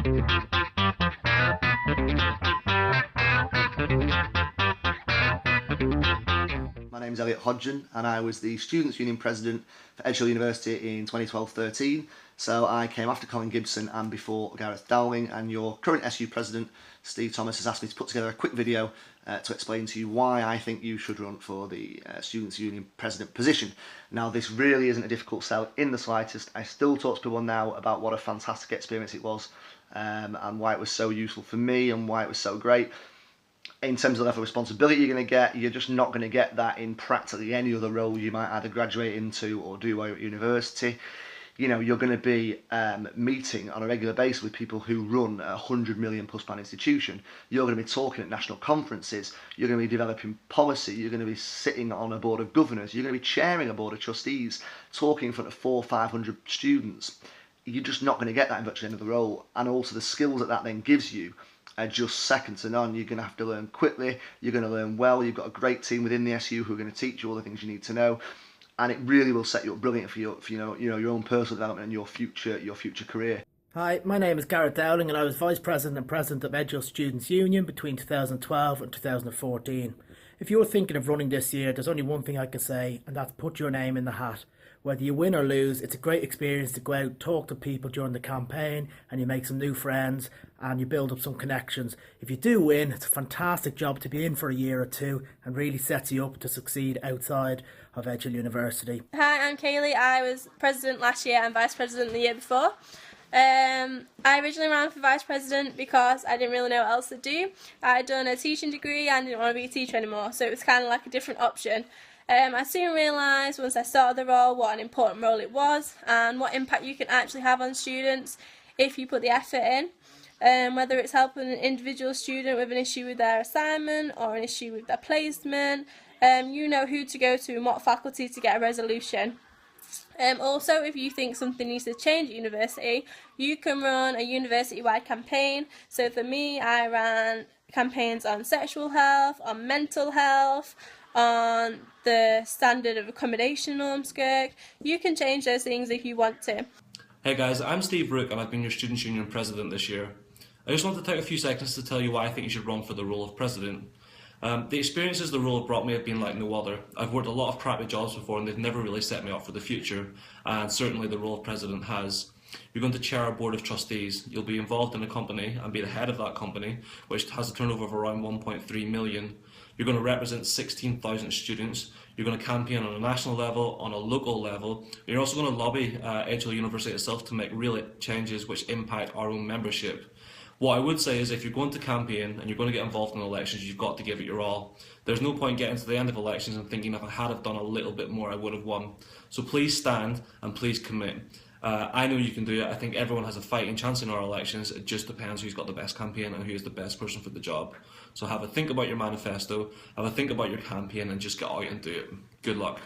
My name's Elliot Hodgson and I was the Students' Union President for Edgehill University in 2012-13. So I came after Colin Gibson and before Gareth Dowling, and your current SU President, Steve Thomas, has asked me to put together a quick video to explain to you why I think you should run for the Students' Union President position. Now, this really isn't a difficult sell in the slightest. I still talk to people now about what a fantastic experience it was and why it was so useful for me and why it was so great. In terms of the level of responsibility you're going to get, you're just not going to get that in practically any other role you might either graduate into or do while you're at university. You know, you're going to be meeting on a regular basis with people who run a 100 million plus pound institution. You're going to be talking at national conferences. You're going to be developing policy. You're going to be sitting on a board of governors. You're going to be chairing a board of trustees, talking in front of 400 or 500 students. You're just not going to get that in virtually any other role. And also the skills that then gives you are just second to none. You're going to have to learn quickly. You're going to learn well. You've got a great team within the SU who are going to teach you all the things you need to know. And it really will set you up brilliant for your own personal development and your future career. Hi, my name is Gareth Dowling and I was Vice President and President of Edgehill Students' Union between 2012 and 2014. If you're thinking of running this year, there's only one thing I can say, and that's put your name in the hat. Whether you win or lose, it's a great experience to go out, talk to people during the campaign, and you make some new friends and you build up some connections. If you do win, it's a fantastic job to be in for a year or two and really sets you up to succeed outside of Edgehill University. Hi, I'm Kaylee. I was President last year and Vice President the year before. I originally ran for Vice President because I didn't really know what else to do. I'd done a teaching degree and didn't want to be a teacher anymore, so it was kind of like a different option. I soon realised once I started the role what an important role it was and what impact you can actually have on students if you put the effort in. Whether it's helping an individual student with an issue with their assignment or an issue with their placement, you know who to go to and what faculty to get a resolution. Also, if you think something needs to change at university, you can run a university-wide campaign. So for me, I ran campaigns on sexual health, on mental health, on the standard of accommodation norm SCIRC. You can change those things if you want to. Hey guys, I'm Steve Rook and I've been your Students' Union President this year. I just want to take a few seconds to tell you why I think you should run for the role of President. The experiences the role have brought me have been like no other. I've worked a lot of crappy jobs before and they've never really set me up for the future, and certainly the role of President has. You're going to chair a board of trustees. You'll be involved in a company and be the head of that company, which has a turnover of around 1.3 million. You're going to represent 16,000 students. You're going to campaign on a national level, on a local level. You're also going to lobby Edgehill University itself to make real changes which impact our own membership. What I would say is if you're going to campaign and you're going to get involved in elections, you've got to give it your all. There's no point getting to the end of elections and thinking if I had have done a little bit more I would have won. So please stand and please commit. I know you can do it. I think everyone has a fighting chance in our elections. It just depends who's got the best campaign and who is the best person for the job. So have a think about your manifesto, have a think about your campaign, and just get out and do it. Good luck.